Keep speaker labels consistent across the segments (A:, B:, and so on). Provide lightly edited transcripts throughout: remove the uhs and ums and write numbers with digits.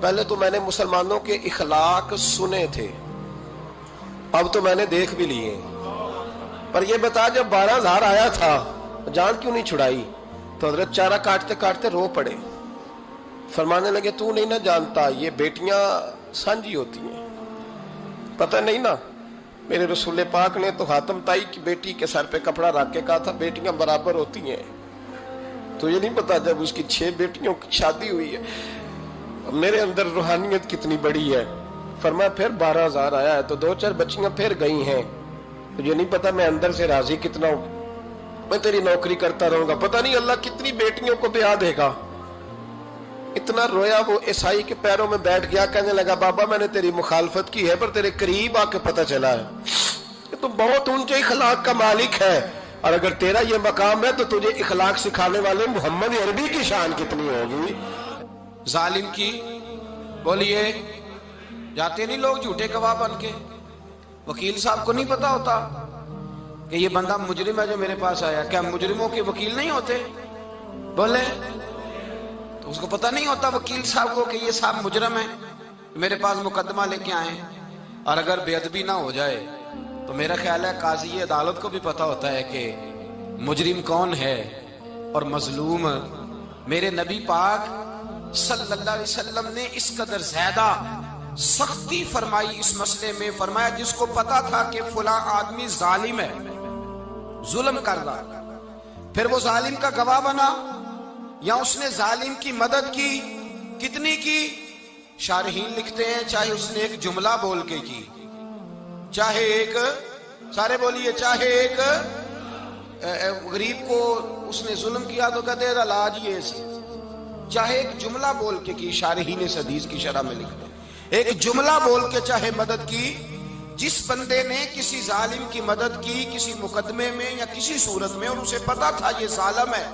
A: پہلے تو میں نے مسلمانوں کے اخلاق سنے تھے، اب تو میں نے دیکھ بھی لیے، پر یہ بتا جب 12,000 آیا تھا جان کیوں نہیں چھڑائی؟ تو حضرت چارہ کاٹتے کاٹتے رو پڑے، فرمانے لگے تو نہیں نہ جانتا یہ بیٹیاں سانجھی ہوتی ہیں، پتہ نہیں نا، میرے رسول پاک نے تو حاتم تائی کی بیٹی کے سر پہ کپڑا رکھ کے کہا تھا بیٹیاں برابر ہوتی ہیں، تو یہ نہیں پتا جب اس کی 6 بیٹیوں کی شادی ہوئی ہے میرے اندر روحانیت کتنی بڑی ہے۔ فرمایا پھر 12,000 آیا ہے تو 2-4 بچیاں پھر گئی ہیں، تو یہ نہیں پتا میں اندر سے راضی کتنا ہوں، میں تیری نوکری کرتا رہوں گا، پتہ نہیں اللہ کتنی بیٹیوں کو بیاہ دے گا۔ اتنا رویا وہ عیسائی کے پیروں میں بیٹھ گیا، کہنے لگا بابا میں نے تیری مخالفت کی ہے پر تیرے قریب آ کے پتہ چلا ہے کہ تو بہت اونچے اخلاق کا مالک ہے، اور اگر تیرا یہ مقام ہے تو تجھے اخلاق سکھانے والے محمد عربی کی شان کتنی ہوگی۔
B: ظالم کی بولیے جاتے نہیں لوگ جھوٹے گواہ بن کے، وکیل صاحب کو نہیں پتا ہوتا کہ یہ بندہ مجرم ہے جو میرے پاس آیا، کیا مجرموں کے وکیل نہیں ہوتے؟ بولے تو اس کو پتہ نہیں ہوتا وکیل صاحب کو کہ یہ صاحب مجرم ہے، میرے پاس مقدمہ لے کے آئے، اور اگر بے ادبی نہ ہو جائے تو میرا خیال ہے قاضی عدالت کو بھی پتا ہوتا ہے کہ مجرم کون ہے اور مظلوم۔ میرے نبی پاک صلی اللہ علیہ وسلم نے اس قدر زیادہ سختی فرمائی اس مسئلے میں، فرمایا جس کو پتا تھا کہ فلاں آدمی ظالم ہے، ظلم کر رہا، پھر وہ ظالم کا گواہ بنا یا اس نے ظالم کی مدد کی، کتنی کی؟ شارحین لکھتے ہیں چاہے اس نے ایک جملہ بول کے کی، چاہے ایک، سارے بولیے، چاہے ایک غریب کو اس نے ظلم کیا تو کہتے ہیں علاج یہ سی، چاہے ایک جملہ بول کے کی، شارحین اس حدیث کی شرح میں لکھتے ہیں ایک جملہ بول کے چاہے مدد کی، جس بندے نے کسی ظالم کی مدد کی کسی مقدمے میں یا کسی صورت میں اور اسے پتا تھا یہ ظالم ہے،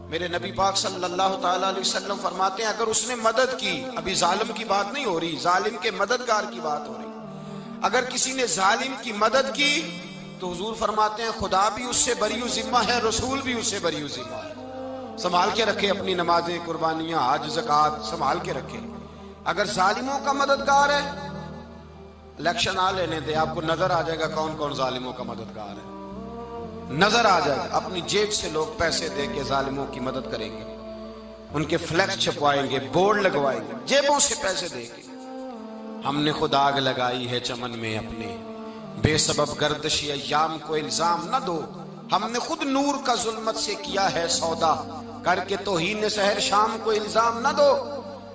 B: میرے نبی پاک صلی اللہ تعالی علیہ وسلم فرماتے ہیں اگر اس نے مدد کی، ابھی ظالم کی بات نہیں ہو رہی، ظالم کے مددگار کی بات ہو رہی، اگر کسی نے ظالم کی مدد کی تو حضور فرماتے ہیں خدا بھی اس سے بری ذمہ ہے، رسول بھی اس سے بری ذمہ ہے۔ سنبھال کے رکھے اپنی نمازیں، قربانیاں، حج، زکوٰۃ سنبھال کے رکھے۔ اگر ظالموں کا مددگار ہے، الیکشن آ لینے دے، آپ کو نظر آ جائے گا کون کون ظالموں کا مددگار ہے، نظر آ جائے گا، اپنی جیب سے لوگ پیسے دے کے ظالموں کی مدد کریں گے، ان کے فلیکس چھپوائیں گے، بورڈ لگوائیں گے، جیبوں سے پیسے دے کے۔ ہم نے خود آگ لگائی ہے چمن میں اپنے، بے سبب گردشی ایام کو الزام نہ دو، ہم نے خود نور کا ظلمت سے کیا ہے سودا، کر کے توہین سحر شام کو الزام نہ دو۔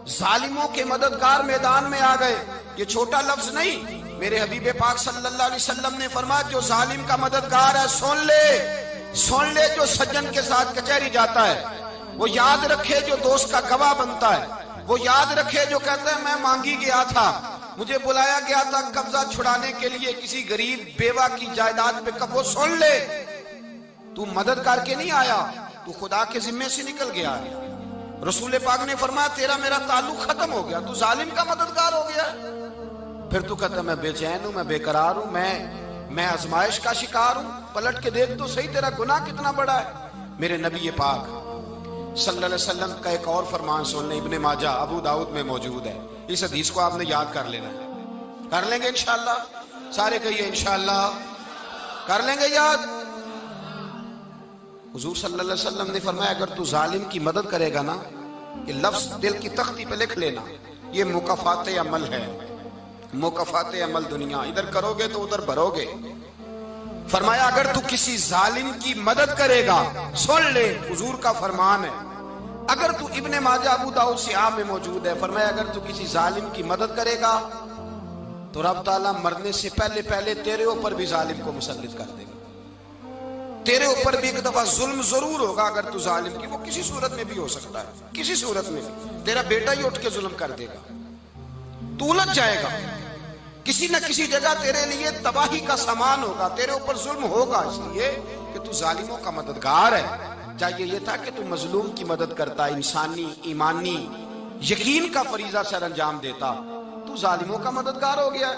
B: ظالموں کے مددگار میدان میں آ گئے، یہ چھوٹا لفظ نہیں، میرے حبیب پاک صلی اللہ علیہ وسلم نے فرمایا جو ظالم کا مددگار ہے سن لے جو سجن کے ساتھ کچہری جاتا ہے، وہ یاد رکھے جو دوست کا گواہ بنتا ہے، وہ یاد رکھے جو کہتا ہے میں مانگی گیا تھا، مجھے بلایا گیا تھا قبضہ چھڑانے کے لیے کسی غریب بیوہ کی جائیداد پہ، کب وہ سن لے تو مدد کر کے نہیں آیا، تو خدا کے ذمے سے نکل گیا ہے۔ رسول پاک نے فرمایا تیرا میرا تعلق ختم ہو گیا، تو ظالم کا مددگار ہو گیا، پھر تو کہتا میں بے چین ہوں، میں بے قرار ہوں، میں آزمائش کا شکار ہوں، پلٹ کے دیکھ تو صحیح تیرا گناہ کتنا بڑا ہے۔ میرے نبی پاک صلی اللہ علیہ وسلم کا ایک اور فرمان سن لیں، ابن ماجہ ابو داؤد میں موجود ہے، اس حدیث کو آپ نے یاد کر لینا ہے، کر لیں گے انشاءاللہ، سارے کہیے انشاءاللہ، کر لیں گے یاد۔ حضور صلی اللہ علیہ وسلم نے فرمایا اگر تو ظالم کی مدد کرے گا نا، یہ لفظ دل کی تختی پہ لکھ لینا، یہ مکافات عمل ہے، مکافات عمل دنیا، ادھر کرو گے تو ادھر بھرو گے۔ فرمایا اگر تو کسی ظالم کی مدد کرے گا، سن لے حضور کا فرمان ہے، اگر تو ابن ماجہ ابو داؤد سیاہ میں موجود ہے، فرمایا اگر تو کسی ظالم کی مدد کرے گا تو رب تعالیٰ مرنے سے پہلے پہلے تیرے اوپر بھی ظالم کو مسلط کر دے گا، تیرے اوپر بھی ایک دفعہ ظلم ضرور ہوگا اگر تو ظالم کی، وہ کسی صورت میں بھی ہو سکتا ہے، کسی صورت میں بھی، تیرا بیٹا ہی اٹھ کے ظلم کر دے گا، تو الجھ جائے گا، کسی نہ کسی جگہ تیرے لیے تباہی کا سامان ہوگا، تیرے اوپر ظلم ہوگا، اس لیے کہ تو ظالموں کا مددگار ہے۔ چاہیے یہ تھا کہ تو مظلوم کی مدد کرتا، انسانی ایمانی یقین کا فریضہ سر انجام دیتا، تو ظالموں کا مددگار ہو گیا۔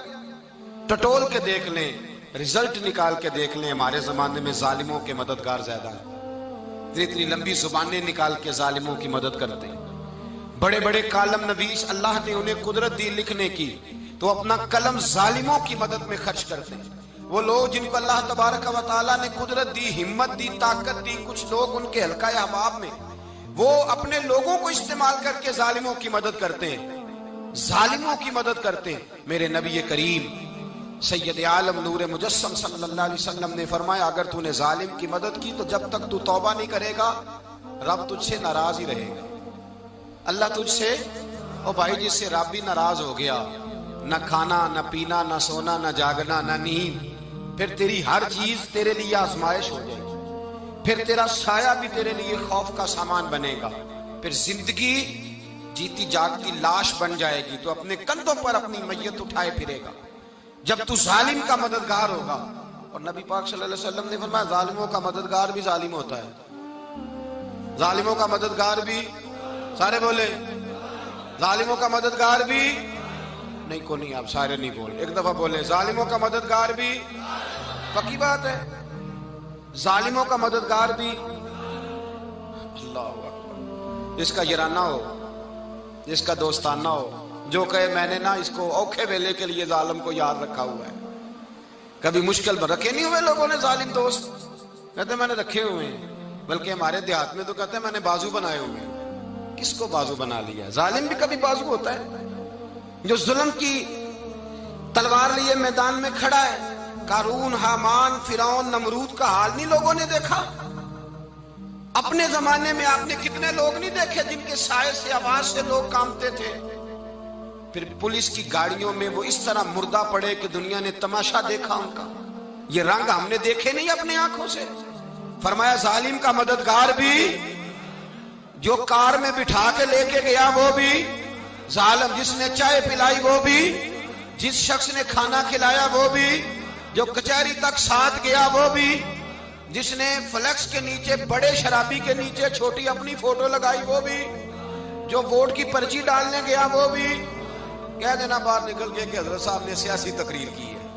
B: ٹٹول کے دیکھ لیں، رزلٹ نکال کے دیکھ لیں، ہمارے زمانے میں ظالموں کے مددگار زیادہ ہیں، اتنی لمبی زبانیں نکال کے ظالموں کی مدد کرتے ہیں، بڑے بڑے کالم نویس اللہ نے انہیں قدرت دی لکھنے کی، تو اپنا قلم ظالموں کی مدد میں خرچ کرتے ہیں۔ وہ لوگ جن کو اللہ تبارک و تعالیٰ نے قدرت دی، ہمت دی، طاقت دی، کچھ لوگ ان کے حلقہ احباب میں، وہ اپنے لوگوں کو استعمال کر کے ظالموں کی مدد کرتے ہیں، ظالموں کی مدد کرتے ہیں۔ میرے نبی کریم سید عالم نور مجسم صلی اللہ علیہ وسلم نے فرمایا، اگر تو نے ظالم کی مدد کی تو جب تک تو توبہ نہیں کرے گا رب تجھ سے ناراض ہی رہے گا۔ اللہ تجھ سے، او بھائی جس سے رب بھی ناراض ہو گیا، نہ کھانا نہ پینا نہ سونا نہ جاگنا نہ نیند، پھر تیری ہر چیز تیرے لیے آزمائش ہو جائے گی، پھر تیرا سایہ بھی تیرے لیے خوف کا سامان بنے گا، پھر زندگی جیتی جاگتی لاش بن جائے گی، تو اپنے کندھوں پر اپنی میت اٹھائے پھرے گا جب تو ظالم کا مددگار ہوگا۔ اور نبی پاک صلی اللہ علیہ وسلم نے فرمایا ظالموں کا مددگار بھی ظالم ہوتا ہے، ظالموں کا مددگار بھی، سارے بولے ظالموں کا مددگار بھی نہیں، کو نہیں، آپ سارے نہیں بولے، ایک دفعہ بولے ظالموں کا مددگار بھی، پکی بات ہے، ظالموں کا مددگار بھی۔ اللہ اکبر، جس کا یارانہ ہو، جس کا دوستانہ ہو، جو کہے میں نے نا اس کو اوکھے ویلے کے لیے ظالم کو یاد رکھا ہوا ہے۔ کبھی مشکل میں رکھے نہیں ہوئے لوگوں نے ظالم دوست؟ کہتے میں نے رکھے ہوئے ہیں، بلکہ ہمارے دیہات میں تو کہتے ہیں میں نے بازو بنائے ہوئے ہیں۔ کس کو بازو بنا لیا؟ ظالم بھی کبھی بازو ہوتا ہے، جو ظلم کی تلوار لیے میدان میں کھڑا ہے۔ قارون، حامان، فرعون، نمرود کا حال نہیں لوگوں نے دیکھا؟ اپنے زمانے میں آپ نے کتنے لوگ نہیں دیکھے جن کے سائے سے، آواز سے لوگ کانپتے تھے؟ پھر پولیس کی گاڑیوں میں وہ اس طرح مردہ پڑے کہ دنیا نے تماشا دیکھا ان کا۔ یہ رنگ ہم نے دیکھے نہیں اپنے آنکھوں سے۔ فرمایا ظالم کا مددگار بھی، جو کار میں بٹھا کے لے کے گیا وہ بھی ظالم، جس نے چائے پلائی وہ بھی، جس شخص نے کھانا کھلایا وہ بھی، جو کچہری تک ساتھ گیا وہ بھی، جس نے فلیکس کے نیچے، بڑے شرابی کے نیچے چھوٹی اپنی فوٹو لگائی وہ بھی، جو ووٹ کی پرچی ڈالنے گیا وہ بھی۔ کہہ دینا باہر نکل کے کہ حضرت صاحب نے سیاسی تقریر کی ہے،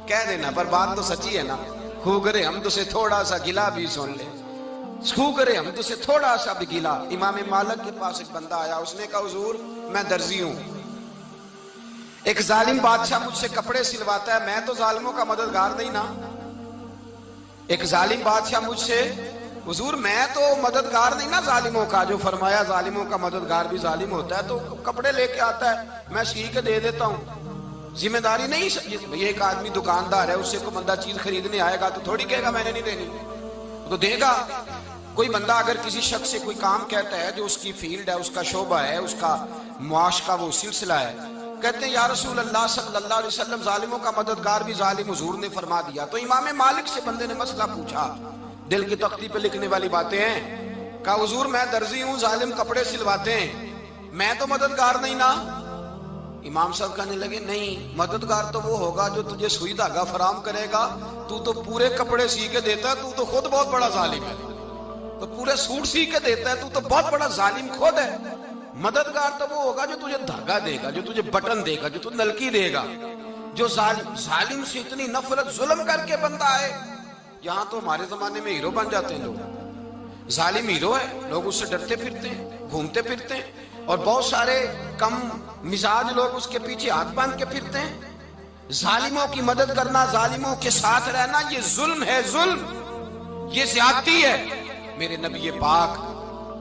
B: کہہ دینا، پر بات تو سچی ہے نا۔ خو کرے ہم تو سے تھوڑا سا گلا بھی سن لے، خو کرے ہم تو سے تھوڑا سا بھی گلا۔ امام مالک کے پاس ایک بندہ آیا، اس نے کہا حضور میں درزی ہوں، ایک ظالم بادشاہ مجھ سے کپڑے سلواتا ہے، میں تو ظالموں کا مددگار نہیں نا۔ ایک ظالم بادشاہ مجھ سے، حضور میں تو مددگار نہیں نا ظالموں کا، جو فرمایا ظالموں کا مددگار بھی ظالم ہوتا ہے، تو کپڑے لے کے آتا ہے میں سی کے دے دیتا ہوں، ذمہ داری نہیں۔ یہ ایک آدمی دکاندار ہے، اس سے کوئی بندہ چیز خریدنے آئے گا تو تھوڑی کہے گا میں نے نہیں دینی، تو دے گا۔ کوئی بندہ اگر کسی شخص سے کوئی کام کہتا ہے جو اس کی فیلڈ ہے، اس کا شعبہ ہے، اس کا معاش کا وہ سلسلہ ہے، کہتے ہیں یا رسول اللہ صلی اللہ علیہ وسلم ظالموں کا مددگار بھی ظالم، حضور نے فرما دیا۔ تو امام مالک سے بندے نے مسئلہ پوچھا، دل کی تختی پہ لکھنے والی باتیں ہیں، کہا حضور میں درزی ہوں، ظالم کپڑے سلواتے ہیں، میں تو مددگار نہیں نا۔ امام صاحب کہنے لگے نہیں، مددگار تو وہ ہوگا جو تجھے سوئی دھاگا فراہم کرے گا، تو پورے کپڑے سی کے دیتا ہے، تو خود بہت بڑا ظالم ہے، تو پورے سوٹ سی کے دیتا ہے، تو بہت بڑا ظالم خود ہے۔ مددگار تو وہ ہوگا جو تجھے دھاگا دے گا، جو تجھے بٹن دے گا، جو تجھے نلکی دے گا۔ جو ظالم سے اتنی نفرت، ظلم کر کے بندہ آئے، یہاں تو ہمارے زمانے میں ہیرو بن جاتے ہیں لوگ، ظالم ہیرو ہے، لوگ اس سے ڈرتے پھرتے ہیں، گھومتے پھرتے ہیں، اور بہت سارے کم مزاج لوگ اس کے پیچھے ہاتھ باندھ کے پھرتے ہیں۔ ظالموں کی مدد کرنا، ظالموں کے ساتھ رہنا، یہ ظلم ہے، ظلم، یہ زیادتی ہے۔ میرے نبی پاک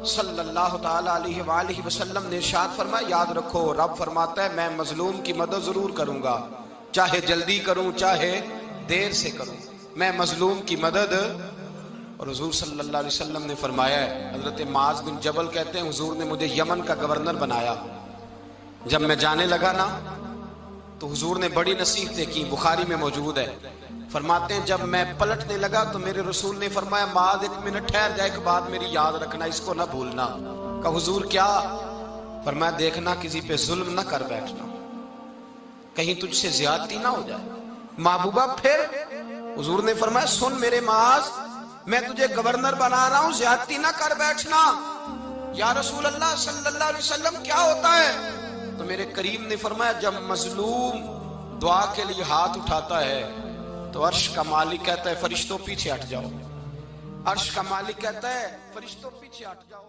B: صلی اللہ تعالی علیہ وآلہ وسلم نے ارشاد فرمایا، یاد رکھو رب فرماتا ہے میں مظلوم کی مدد ضرور کروں گا، چاہے جلدی کروں چاہے دیر سے کروں، میں مظلوم کی مدد۔ اور حضور صلی اللہ علیہ وسلم نے فرمایا ہے، حضرت معاذ بن جبل کہتے ہیں حضور نے مجھے یمن کا گورنر بنایا، جب میں جانے لگا نا تو حضور نے بڑی نصیحتیں کی، بخاری میں موجود ہے، فرماتے ہیں جب میں پلٹنے لگا تو میرے رسول نے فرمایا معاذ ایک منٹ ٹھہر جا، ایک بات میری یاد رکھنا، اس کو نہ بھولنا۔ کہا حضور کیا؟ فرمایا دیکھنا کسی پہ ظلم نہ کر بیٹھنا، کہیں تجھ سے زیادتی نہ ہو جائے۔ محبوبہ پھر حضور نے فرمایا سن میرے معاذ، میں تجھے گورنر بنا رہا ہوں، زیادتی نہ کر بیٹھنا۔ یا رسول اللہ صلی اللہ علیہ وسلم کیا ہوتا ہے؟ تو میرے کریم نے فرمایا جب مظلوم دعا کے لیے ہاتھ اٹھاتا ہے تو عرش کا مالک کہتا ہے فرشتوں پیچھے ہٹ جاؤ، عرش کا مالک کہتا ہے فرشتوں پیچھے ہٹ جاؤ۔